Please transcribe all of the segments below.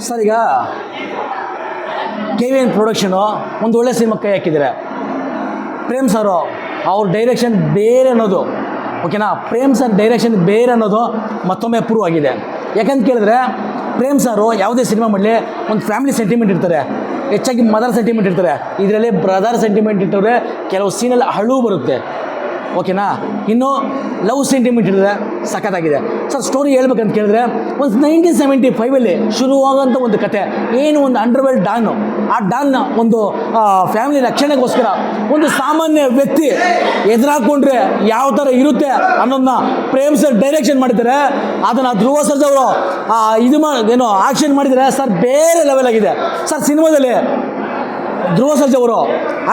Sir ಈಗ K V N production ಒಂದು ಒಳ್ಳೆ ಸಿನಿಮಾ ಕೈ ಹಾಕಿದ್ದಾರೆ. ಪ್ರೇಮ್ ಸರು ಅವ್ರ ಡೈರೆಕ್ಷನ್ ಬೇರೆ ಅನ್ನೋದು ಓಕೆನಾ, ಪ್ರೇಮ್ ಸರ್ ಡೈರೆಕ್ಷನ್ ಬೇರೆ ಅನ್ನೋದು ಮತ್ತೊಮ್ಮೆ ಪ್ರೂವ್ ಆಗಿದೆ. ಯಾಕಂತ ಕೇಳಿದ್ರೆ ಪ್ರೇಮ್ ಸಾರು ಯಾವುದೇ ಸಿನಿಮಾ ಮಾಡಲಿ ಒಂದು ಫ್ಯಾಮಿಲಿ ಸೆಂಟಿಮೆಂಟ್ ಇರ್ತಾರೆ, ಹೆಚ್ಚಾಗಿ ಮದರ್ ಸೆಂಟಿಮೆಂಟ್ ಇರ್ತಾರೆ. ಇದರಲ್ಲಿ ಬ್ರದರ್ ಸೆಂಟಿಮೆಂಟ್ ಇಟ್ಟವ್ರೆ, ಕೆಲವು ಸೀನಲ್ಲಿ ಅಳು ಬರುತ್ತೆ ಓಕೆನಾ. ಇನ್ನು ಲವ್ ಸೆಂಟಿಮೆಂಟ್ ಇರ್ತದೆ, ಸಖತ್ತಾಗಿದೆ ಸರ್. ಸ್ಟೋರಿ ಹೇಳ್ಬೇಕಂತ ಕೇಳಿದ್ರೆ ಒಂದು 1975 ಶುರುವಾಗೋಂಥ ಒಂದು ಕತೆ. ಏನು ಒಂದು ಅಂಡರ್ವರ್ಲ್ಡ್ ಡಾನು, ಆ ಡಾನ್ನ ಒಂದು ಫ್ಯಾಮಿಲಿ ರಕ್ಷಣೆಗೋಸ್ಕರ ಒಂದು ಸಾಮಾನ್ಯ ವ್ಯಕ್ತಿ ಎದುರಾಕೊಂಡ್ರೆ ಯಾವ ಥರ ಇರುತ್ತೆ ಅನ್ನೋದನ್ನ ಪ್ರೇಮ್ ಸರ್ ಡೈರೆಕ್ಷನ್ ಮಾಡಿದ್ದಾರೆ. ಅದನ್ನು ಧ್ರುವ ಸರ್ಜಾ ಅವರು ಏನೋ ಆಕ್ಷನ್ ಮಾಡಿದ್ದಾರೆ ಸರ್, ಬೇರೆ ಲೆವೆಲ್ ಆಗಿದೆ ಸರ್. ಸಿನಿಮಾದಲ್ಲಿ ಧ್ರುವ ಸರ್ಜಾ ಅವರು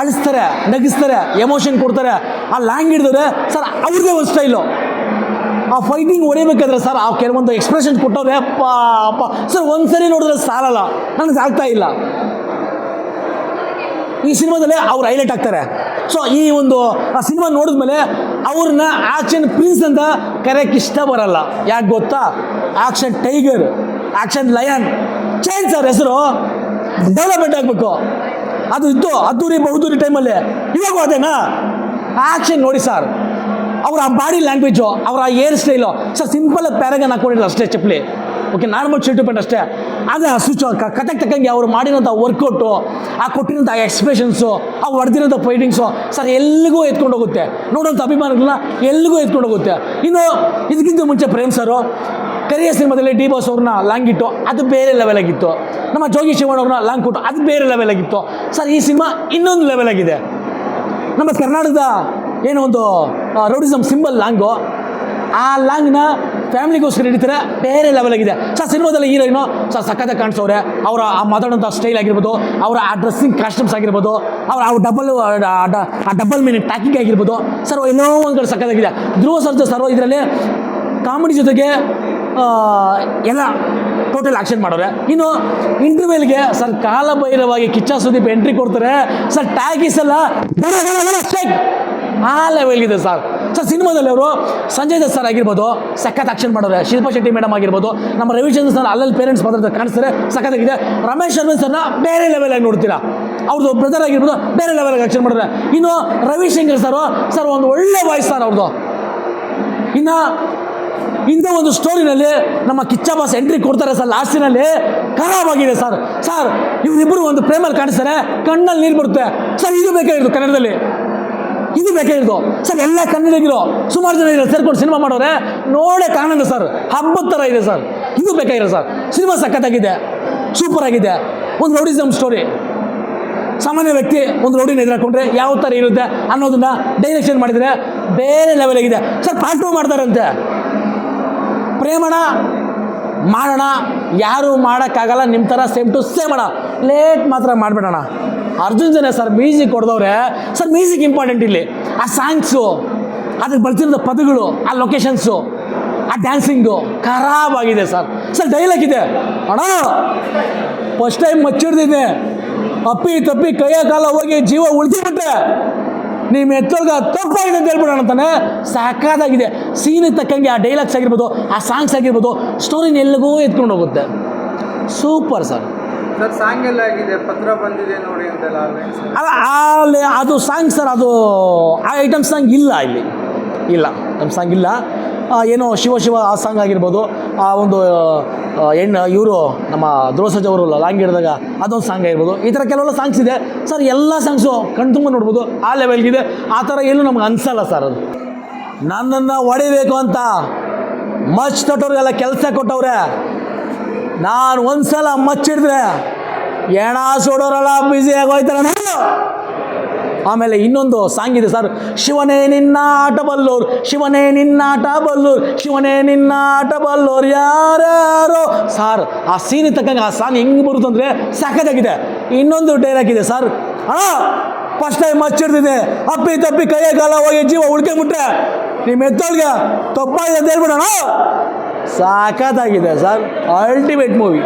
ಅಳಿಸ್ತಾರೆ, ನಗಿಸ್ತಾರೆ, ಎಮೋಷನ್ ಕೊಡ್ತಾರೆ, ಆ ಲ್ಯಾಂಗ್ ಹಿಡಿದ್ರೆ ಸರ್ ಅವ್ರದ್ದೇ ಒಂದು ಸ್ಟೈಲು. ಆ ಫೈಟಿಂಗ್ ಹೊಡಿಬೇಕಾದ್ರೆ ಸರ್ ಆ ಕೆಲವೊಂದು ಎಕ್ಸ್ಪ್ರೆಷನ್ ಕೊಟ್ಟವ್ರೆ ಅಪ್ಪ ಅಪ್ಪ ಸರ್, ಒಂದ್ಸರಿ ನೋಡಿದ್ರೆ ಸಾಲಲ್ಲ, ನನಗೆ ಆಗ್ತಾ ಇಲ್ಲ. ಈ ಸಿನಿಮಾದಲ್ಲಿ ಅವ್ರು ಹೈಲೈಟ್ ಆಗ್ತಾರೆ. ಸೊ ಈ ಒಂದು ಆ ಸಿನಿಮಾ ನೋಡಿದ್ಮೇಲೆ ಅವ್ರನ್ನ ಆ್ಯಕ್ಷನ್ ಪ್ರಿನ್ಸ್ ಅಂತ ಕರೆಯೋಕ್ಕೆ ಇಷ್ಟ ಬರಲ್ಲ. ಯಾಕೆ ಗೊತ್ತಾ, action tiger, action lion change sir ಹೆಸರು. ಡೆವಲಪ್ಮೆಂಟ್ ಆಗಬೇಕು. ಅದು ಇತ್ತು ಅದ್ದೂರಿ ಬಹುದೂರಿ ಟೈಮಲ್ಲಿ, ಇವಾಗೂ ಅದೇನಾ. ಆ್ಯಕ್ಷನ್ ನೋಡಿ ಸರ್, ಅವರ ಆ ಬಾಡಿ ಲ್ಯಾಂಗ್ವೇಜು, ಅವರ ಏರ್ ಸ್ಟೈಲು ಸರ್, ಸಿಂಪಲಾಗಿ ಪ್ಯಾರಾಗನ್ ಹಾಕೊಂಡಿಲ್ಲ ಅಷ್ಟೇ, ಚಪ್ಪಲಿ ಓಕೆ, ನಾರ್ಮಲ್ ಶರ್ಟು ಪ್ಯಾಂಟ್ ಅಷ್ಟೇ. ಅದೇ ಆ ಸ್ವಿಚ್ ಕತೆಗೆ ತಕ್ಕಂಗೆ ಅವರು ಮಾಡಿರೋಂಥ ವರ್ಕೌಟು, ಆ ಕೊಟ್ಟಿರೋಂಥ ಎಕ್ಸ್ಪ್ರೆಷನ್ಸು, ಆ ಹೊಡೆದಿರೋಂಥ ಫೈಟಿಂಗ್ಸು ಸರ್ ಎಲ್ಲಿಗೂ ಎತ್ಕೊಂಡು ಹೋಗುತ್ತೆ. ನೋಡೋಂಥ ಅಭಿಮಾನಿಗಳನ್ನ ಎಲ್ಲಿಗೂ ಎತ್ಕೊಂಡು ಹೋಗುತ್ತೆ. ಇನ್ನು ಇದಕ್ಕಿಂತ ಮುಂಚೆ ಪ್ರೇಮ್ ಸರು ಕರಿಯ ಸಿನಿಮಾದಲ್ಲಿ ಡಿ ಬಾಸ್ ಅವ್ರನ್ನ ಲಾಂಗ್ ಇಟ್ಟು ಅದು ಬೇರೆ ಲೆವೆಲ್ ಆಗಿತ್ತು. ನಮ್ಮ ಜೋಗಿ ಶಿವಣ್ಣ ಅವ್ರನ್ನ ಲಾಂಗ್ ಕೊಟ್ಟು ಅದು ಬೇರೆ ಲೆವೆಲ್ ಆಗಿತ್ತು ಸರ್. ಈ ಸಿನಿಮಾ ಇನ್ನೊಂದು ಲೆವೆಲ್ ಆಗಿದೆ. ನಮ್ಮ ಕರ್ನಾಟಕದ ಏನೋ ಒಂದು ರೌಡಿಸಮ್ ಸಿಂಬಲ್ ಲಾಂಗು, ಆ ಲಾಂಗ್ನ ಫ್ಯಾಮಿಲಿಗೋಸ್ಕರ ಹಿಡಿತಾರೆ, ಬೇರೆ ಲೆವೆಲ್ ಆಗಿದೆ ಸರ್. ಸಿನಿಮಾದಲ್ಲಿ ಹೀರೋಯಿನು ಸರ್ ಸಖತ್ತಾಗಿ ಕಾಣಿಸೋರೆ. ಅವರ ಆ ಮಾತಾಡೋಂಥ ಸ್ಟೈಲ್ ಆಗಿರ್ಬೋದು, ಅವರ ಆ ಡ್ರೆಸ್ಸಿಂಗ್ ಕಾಸ್ಟ್ಯೂಮ್ಸ್ ಆಗಿರ್ಬೋದು, ಅವರ ಆ ಡಬಲ್ ಮೀನಿಂಗ್ ಟ್ಯಾಕಿಂಗ್ ಆಗಿರ್ಬೋದು ಸರ್, ಏನೋ ಒಂದು ಕಡೆ ಸಖತ್ತಾಗಿದೆ. ಧ್ರುವ ಸರ್ಜಾ ಸರ್ ಇದರಲ್ಲಿ ಕಾಮಿಡಿ ಜೊತೆಗೆ ಎಲ್ಲ ಟೋಟಲ್ ಆಕ್ಷನ್ ಮಾಡೋರೆ. ಇನ್ನು ಇಂಟರ್ವ್ಯೂಲ್ಗೆ ಸರ್ ಕಾಲಭೈರವಾಗಿ ಕಿಚ್ಚ ಸುದೀಪ್ ಎಂಟ್ರಿ ಕೊಡ್ತಾರೆ ಸರ್. ಟ್ಯಾಗಿಸ್ ಎಲ್ಲ ಆ ಲೆವೆಲ್ಗಿದೆ ಸರ್. ಸರ್ ಸಿನಿಮಾದಲ್ಲಿ ಅವರು ಸಂಜಯ್ ದತ್ ಸರ್ ಆಗಿರ್ಬೋದು ಸಖತ್ ಆಕ್ಷನ್ ಮಾಡೋರೆ. ಶಿಲ್ಪಾ ಶೆಟ್ಟಿ ಮೇಡಮ್ ಆಗಿರ್ಬೋದು, ನಮ್ಮ ರವಿಚಂದ್ರ ಸರ್ ಅಲ್ಲಲ್ಲಿ ಪೇರೆಂಟ್ಸ್ ಮಾತ್ರ ಕಾಣಿಸ್ತಾರೆ, ಸಖತ್ತಾಗಿದೆ. ರಮೇಶ್ ಅರವಿಂದ್ ಸರ್ನ ಬೇರೆ ಲೆವೆಲಾಗಿ ನೋಡ್ತೀರಾ, ಅವ್ರದ್ದು ಬ್ರದರ್ ಆಗಿರ್ಬೋದು ಬೇರೆ ಲೆವೆಲಾಗಿ ಆಕ್ಷನ್ ಮಾಡೋರೆ. ಇನ್ನು ರವಿಶಂಕರ್ ಸರ್ ಒಂದು ಒಳ್ಳೆ ವಾಯ್ಸ್ ಸರ್ ಅವ್ರದ್ದು. ಇನ್ನು ಇಂಥ ಒಂದು ಸ್ಟೋರಿನಲ್ಲಿ ನಮ್ಮ ಕಿಚ್ಚ ಬಾಸ್ ಎಂಟ್ರಿ ಕೊಡ್ತಾರೆ ಸರ್. ಲಾಸ್ಟಿನಲ್ಲಿ ಖರಾಬಾಗಿದೆ ಸರ್. ಸರ್ ಇವರಿಬ್ಬರು ಒಂದು ಪ್ರೇಮಲ್ಲಿ ಕಾಣಿಸ್ತಾರೆ, ಕಣ್ಣಲ್ಲಿ ನೀರು ಬರುತ್ತೆ ಸರ್. ಇದು ಬೇಕಾಗಿರೋದು ಕನ್ನಡದಲ್ಲಿ, ಇದು ಬೇಕಾಗಿರೋದು ಸರ್. ಎಲ್ಲ ಕನ್ನಡಿಗರು ಸುಮಾರು ಜನ ಇರೋ ಸೇರ್ಕೊಂಡು ಸಿನಿಮಾ ಮಾಡೋರೆ, ನೋಡೇ ಕಾಣಲ್ಲ ಸರ್, ಹಬ್ಬದ ಥರ ಇದೆ ಸರ್. ಇದು ಬೇಕಾಗಿರೋ ಸರ್. ಸಿನಿಮಾ ಸಖತ್ತಾಗಿದೆ, ಸೂಪರ್ ಆಗಿದೆ. ಒಂದು ರೌಡಿಸಮ್ ಸ್ಟೋರಿ, ಸಾಮಾನ್ಯ ವ್ಯಕ್ತಿ ಒಂದು ರೌಡಿನ ಎದುರಾಕೊಂಡ್ರೆ ಯಾವ ಥರ ಇರುತ್ತೆ ಅನ್ನೋದನ್ನ ಡೈರೆಕ್ಷನ್ ಮಾಡಿದರೆ ಬೇರೆ ಲೆವೆಲ್ ಆಗಿದೆ ಸರ್. ಪಾರ್ಟ್ 2 ಮಾಡ್ತಾರಂತೆ. ಪ್ರೇಮಣ ಮಾಡೋಣ, ಯಾರು ಮಾಡೋಕ್ಕಾಗಲ್ಲ, ನಿಮ್ಮ ಥರ ಸೇಮ್ ಟು ಸೇಮ್ ಅಣ್ಣ, ಲೇಟ್ ಮಾತ್ರ ಮಾಡಬೇಡಣ. ಅರ್ಜುನ್ ಜನ ಸರ್ ಮ್ಯೂಸಿಕ್ ಕೊಡ್ದವ್ರೆ ಸರ್. ಮ್ಯೂಸಿಕ್ ಇಂಪಾರ್ಟೆಂಟ್ ಇಲ್ಲಿ. ಆ ಸಾಂಗ್ಸು, ಅದಕ್ಕೆ ಬರ್ತಿರೋ ಪದಗಳು, ಆ ಲೊಕೇಶನ್ಸು, ಆ ಡ್ಯಾನ್ಸಿಂಗು ಖರಾಬಾಗಿದೆ ಸರ್. ಸರ್ ಡೈಲಾಗ್ ಇದೆ ಅಣ್ಣ, ಫಸ್ಟ್ ಟೈಮ್ ಮಚ್ಚಿಡ್ದಿದೆ, ಅಪ್ಪಿ ತಪ್ಪಿ ಕೈಯ ಕಾಲ ಹೋಗಿ ಜೀವ ಉಳಿಸಿಬಿಟ್ಟೆ, ನಿಮ್ಮ ಎತ್ತೊಳಗ ತಪ್ಪಾಗಿದೆ ಅಂತ ಹೇಳ್ಬಿಡೋಣ ಅಂತಾನೆ. ಸಾಕಾದಾಗಿದೆ. ಸೀನಿಗೆ ತಕ್ಕಂಗೆ ಆ ಡೈಲಾಗ್ಸ್ ಆಗಿರ್ಬೋದು, ಆ ಸಾಂಗ್ಸ್ ಆಗಿರ್ಬೋದು, ಸ್ಟೋರಿನ ಎಲ್ಲಿಗೂ ಎತ್ಕೊಂಡು ಹೋಗುತ್ತೆ. Super sir. ಸರ್ ಸಾಂಗ್ ಎಲ್ಲ ಆಗಿದೆ, ಪತ್ರ ಬಂದಿದೆ ನೋಡಿ ಅಂತೆಲ್ಲ ಅಲ್ಲ ಅದು ಸಾಂಗ್ ಸರ್, ಅದು ಆ ಐಟಮ್ ಸಾಂಗ್ ಇಲ್ಲ ಇಲ್ಲಿ, ಇಲ್ಲ ಐಟಮ್ ಸಾಂಗ್ ಇಲ್ಲ. ಏನೋ ಶಿವ ಆ ಸಾಂಗ್ ಆಗಿರ್ಬೋದು, ಆ ಒಂದು ಇವರು ನಮ್ಮ ಧ್ರುವ ಸರ್ಜಾ ಅವರು ಲಾಂಗ್ ಹಿಡಿದಾಗ ಅದೊಂದು ಸಾಂಗ್ ಆಗಿರ್ಬೋದು. ಈ ಥರ ಕೆಲವೆಲ್ಲ ಸಾಂಗ್ಸ್ ಇದೆ ಸರ್. ಎಲ್ಲ ಸಾಂಗ್ಸು ಕಣ್ತುಂಬ ನೋಡ್ಬೋದು, ಆ ಲೆವೆಲ್ಗಿದೆ. ಆ ಥರ ಎಲ್ಲೂ ನಮ್ಗೆ ಅನಿಸಲ್ಲ ಸರ್. ಅದು ನನ್ನನ್ನು ಹೊಡಿಬೇಕು ಅಂತ ಮಚ್ ತೊಟ್ಟವ್ರಿಗೆಲ್ಲ ಕೆಲಸ ಕೊಟ್ಟವ್ರೆ. ನಾನು ಒಂದು ಸಲ ಮಚ್ಚಿಡಿದ್ರೆ ಎಣ ಸೋಡೋರೆಲ್ಲ ಬ್ಯುಸಿ ಆಗೋಯ್ತಾರೆ ನಾನು. ಆಮೇಲೆ ಇನ್ನೊಂದು ಸಾಂಗ್ ಇದೆ ಸರ್, ಶಿವನೇ ನಿನ್ನ ಆಟ ಬಲ್ಲೋರು, ಶಿವನೇ ನಿನ್ನ ಆಟ ಬಲ್ಲೋರು, ಶಿವನೇ ನಿನ್ನ ಆಟ ಬಲ್ಲೋರು ಯಾರ್ಯಾರೋ ಸರ್. ಆ ಸೀನಿಗೆ ತಕ್ಕಂಗೆ ಆ ಸಾಂಗ್ ಹೆಂಗೆ ಬರುತ್ತಂದರೆ ಸಾಕಾಗಿದೆ. ಇನ್ನೊಂದು ಡೈಲಾಗ್ ಇದೆ ಸರ್, ಅಣ್ಣ ಫಸ್ಟ್ ಟೈಮ್ ಮಚ್ಚಿಡ್ತಿದೆ, ಅಪ್ಪಿ ತಪ್ಪಿ ಕೈಯ ಕಾಲ ಹೋಗಿ ಜೀವ ಉಳ್ಕೊಂಬಿಟ್ರೆ ನಿಮ್ಮ ಎತ್ತೊಳಗೆ ತಪ್ಪಾಗಿದೆ ಅಂತ ಹೇಳ್ಬಿಡೋಣ. ಸಾಕಾಗಿದೆ ಸರ್. Ultimate movie.